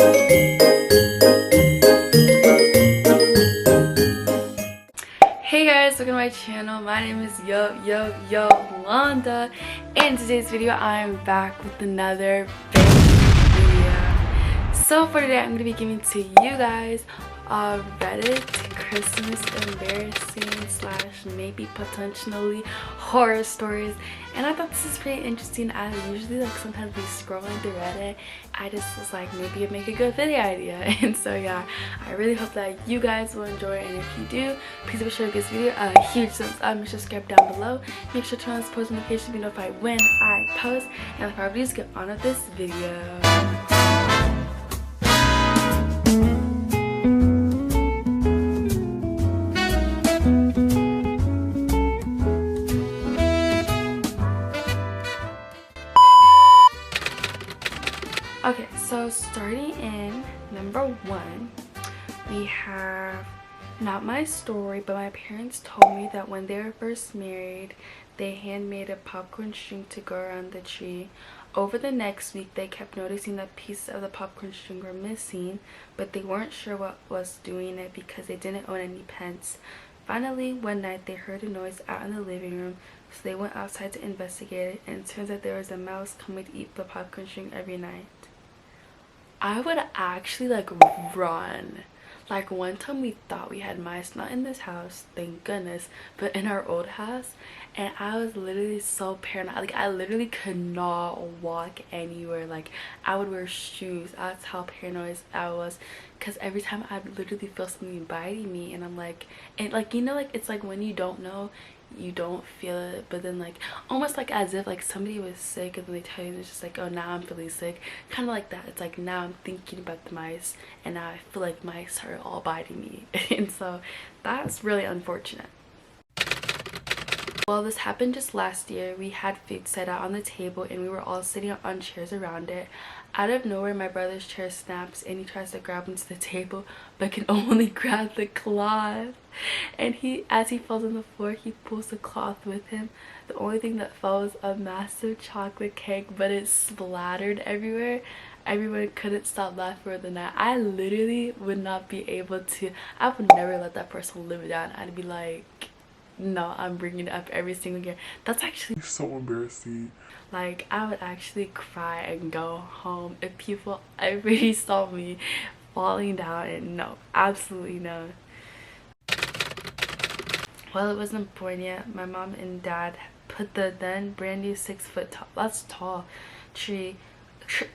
Hey guys, welcome to my channel. My name is Yolanda, and in today's video I'm back with another video. So for today I'm going to be giving to you guys Reddit Christmas embarrassing slash maybe potentially horror stories, and I thought this is pretty interesting. I usually sometimes be scrolling through Reddit. I just was like, maybe it'd make a good video idea, and so yeah, I really hope that you guys will enjoy it, and if you do, please be sure to give this video a huge thumbs up. Make sure to subscribe down below, make sure to turn on this post notification to be notified when I post, and without further ado, let's get on with this video. Okay, so starting in number 1, we have not my story, but my parents told me that when they were first married, they handmade a popcorn string to go around the tree. Over the next week, they kept noticing that pieces of the popcorn string were missing, but they weren't sure what was doing it because they didn't own any pets. Finally, one night, they heard a noise out in the living room, so they went outside to investigate it, and it turns out there was a mouse coming to eat the popcorn string every night. I would actually run. One time we thought we had mice, not in this house, thank goodness, but in our old house, and I was literally so paranoid. I literally could not walk anywhere. I would wear shoes. That's how paranoid I was, because every time I'd literally feel something biting me, and I'm like, and you know, it's when you don't know, you don't feel it, but then almost as if somebody was sick and then they tell you, it's just oh, now I'm feeling sick, kind of like that. It's now I'm thinking about the mice, and now I feel like mice are all biting me. And so that's really unfortunate. Well, this happened just last year. We had food set out on the table and we were all sitting on chairs around it. Out of nowhere, my brother's chair snaps and he tries to grab onto the table but can only grab the cloth. And as he falls on the floor, he pulls the cloth with him. The only thing that fell was a massive chocolate cake, but it splattered everywhere. Everyone couldn't stop laughing for the night. I literally would not be able to. I would never let that person live it down. I'd be like, no, I'm bringing it up every single year. That's actually so embarrassing. I would actually cry and go home if everybody saw me falling down, and no, absolutely no. Well, it wasn't born yet, my mom and dad put the then brand new 6-foot tall, that's tall, tree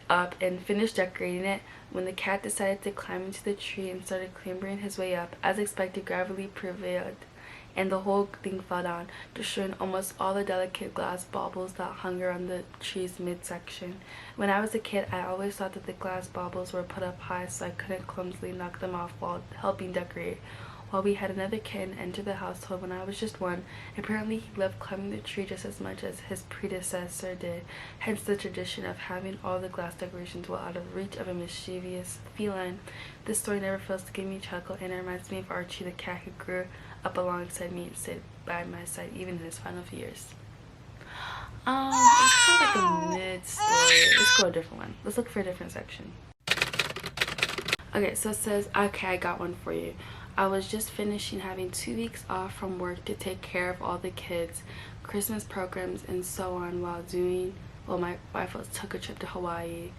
up and finished decorating it when the cat decided to climb into the tree and started clambering his way up. As expected, gravity prevailed and the whole thing fell down, destroying almost all the delicate glass baubles that hung around the tree's midsection. When I was a kid, I always thought that the glass baubles were put up high so I couldn't clumsily knock them off while helping decorate. While we had another kid enter the household when I was just 1, apparently he loved climbing the tree just as much as his predecessor did, hence the tradition of having all the glass decorations well out of reach of a mischievous feline. This story never fails to give me a chuckle, and it reminds me of Archie, the cat who grew up alongside me and stayed by my side even in his final few years. It's kind of a mid-story. Let's go a different one. Let's look for a different section. Okay, so it says, okay, I got one for you. I was just finishing having 2 weeks off from work to take care of all the kids, Christmas programs, and so on while my wife took a trip to Hawaii.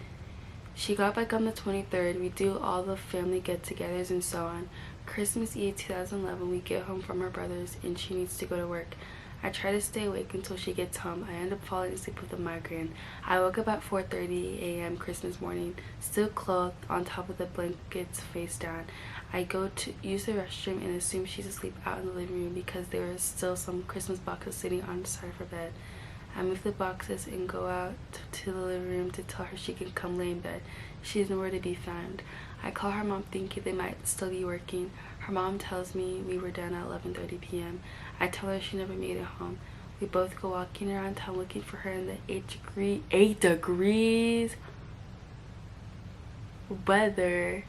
She got back on the 23rd. We do all the family get-togethers and so on. Christmas Eve 2011, we get home from her brother's and she needs to go to work. I try to stay awake until she gets home. I end up falling asleep with a migraine. I woke up at 4:30 a.m. Christmas morning, still clothed on top of the blankets face down. I go to use the restroom and assume she's asleep out in the living room because there are still some Christmas boxes sitting on the side of her bed. I move the boxes and go out to the living room to tell her she can come lay in bed. She is nowhere to be found. I call her mom thinking they might still be working. Her mom tells me we were done at 11:30 p.m. I tell her she never made it home. We both go walking around town looking for her in the 8 degrees weather.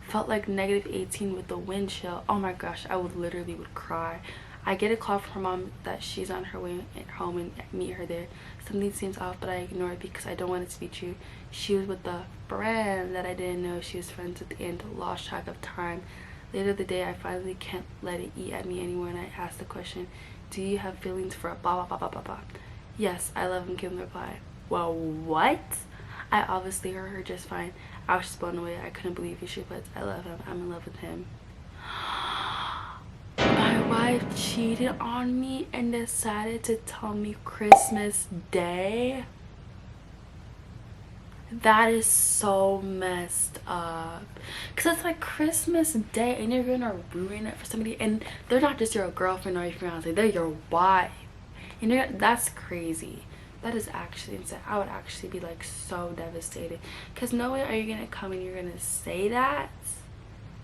Felt like -18 with the wind chill. Oh my gosh, I literally would cry. I get a call from her mom that she's on her way home and meet her there. Something seems off, but I ignore it because I don't want it to be true. She was with the friend that I didn't know she was friends with and lost track of time. Later the day, I finally can't let it eat at me anymore, and I asked the question, do you have feelings for a blah blah blah blah blah blah? Yes, I love him, came the reply. Well, what? I obviously heard her just fine. I was just blown away. I couldn't believe it. She replies, I love him. I'm in love with him. My wife cheated on me and decided to tell me Christmas Day? That is so messed up. Because it's like Christmas Day and you're gonna ruin it for somebody, and they're not just your girlfriend or your fiance, they're your wife. You know, that's crazy. That is actually insane. I would actually be like so devastated. Because no way are you gonna come and you're gonna say that.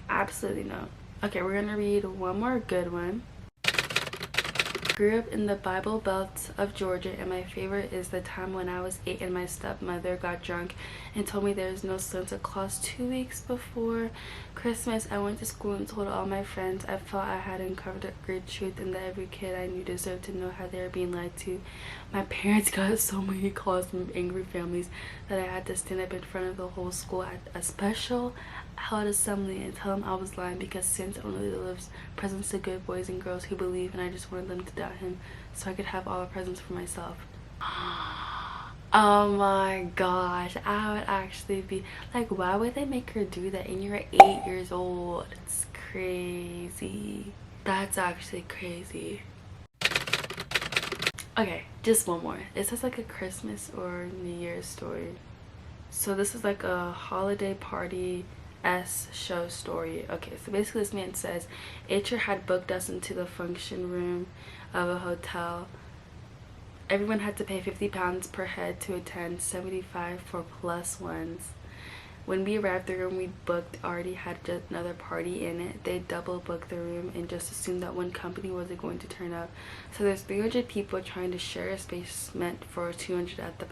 Absolutely no. Okay, we're gonna read one more good one. Grew up in the Bible Belt of Georgia, and my favorite is the time when I was 8 and my stepmother got drunk and told me there's no Santa Claus 2 weeks before Christmas. I went to school and told all my friends. I felt I had uncovered a great truth and that every kid I knew deserved to know how they were being lied to. My parents got so many calls from angry families that I had to stand up in front of the whole school at a special held assembly and tell them I was lying because Santa only delivers presents to good boys and girls who believe, and I just wanted them to doubt him so I could have all the presents for myself. Oh my gosh, I would actually be like, why would they make her do that? And you're 8 years old. It's crazy. That's actually crazy. Okay, just one more. It says like a Christmas or New Year's story. So this is like a holiday party show story. Okay, so basically this man says HR had booked us into the function room of a hotel. Everyone had to pay £50 per head to attend, 75 for plus ones. When we arrived, the room we booked already had just another party in it. They double booked the room and just assumed that one company wasn't going to turn up. So there's 300 people trying to share a space meant for 200 at the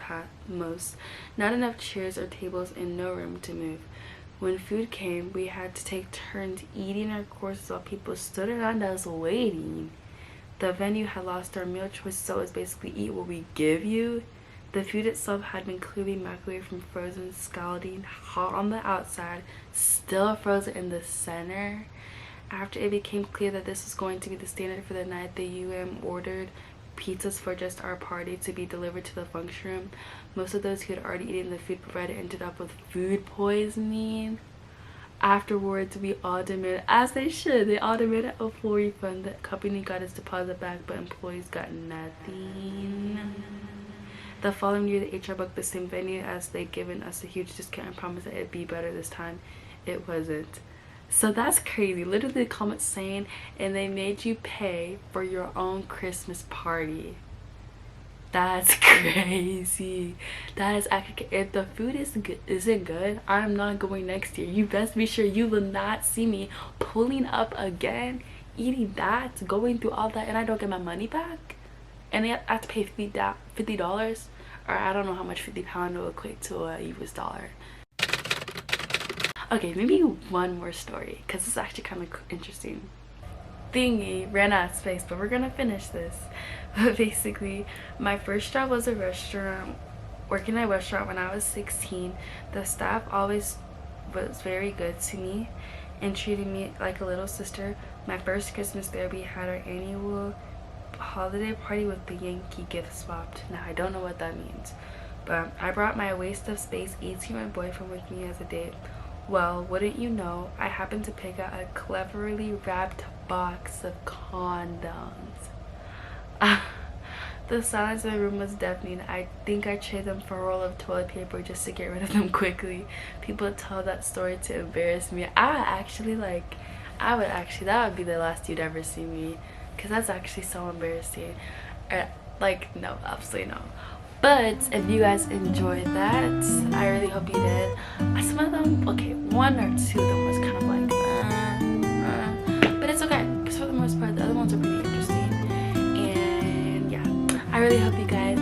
most. Not enough chairs or tables and no room to move. When food came, we had to take turns eating our courses while people stood around us waiting. The venue had lost our meal choice, so it was basically eat what we give you. The food itself had been clearly microwaved from frozen, scalding hot on the outside, still frozen in the center. After it became clear that this was going to be the standard for the night, the ordered pizzas for just our party to be delivered to the function room. Most of those who had already eaten the food provided ended up with food poisoning. Afterwards, we all demanded, as they should, they all demanded a full refund. The company got its deposit back, but employees got nothing. The following year, the HR booked the same venue as they'd given us a huge discount and promised that it'd be better this time. It wasn't. So that's crazy. Literally the comments saying, and they made you pay for your own Christmas party. That's crazy. That is actually, if the food isn't good, I'm not going next year. You best be sure you will not see me pulling up again, eating that, going through all that, and I don't get my money back. And I have to pay $50, or I don't know how much £50 will equate to a US dollar. Okay, maybe one more story, because it's actually kind of interesting. Thingy ran out of space, but we're gonna finish this. But basically, my first job was a restaurant, working at a restaurant when I was 16. The staff always was very good to me and treated me like a little sister. My first Christmas there, we had our annual holiday party with the Yankee gift swapped. Now I don't know what that means, but I brought my waste of space 18-year-old boyfriend with me as a date. Well, wouldn't you know, I happened to pick out a cleverly wrapped box of condoms. The silence in the room was deafening. I think I traded them for a roll of toilet paper just to get rid of them quickly. People tell that story to embarrass me. that would be the last you'd ever see me, because that's actually so embarrassing. Like, no, absolutely no. But if you guys enjoyed that, I really hope you did. Some of them, okay, one or two of them was kind of like, but it's okay, because for the most part, the other ones are pretty interesting. And yeah, I really hope you guys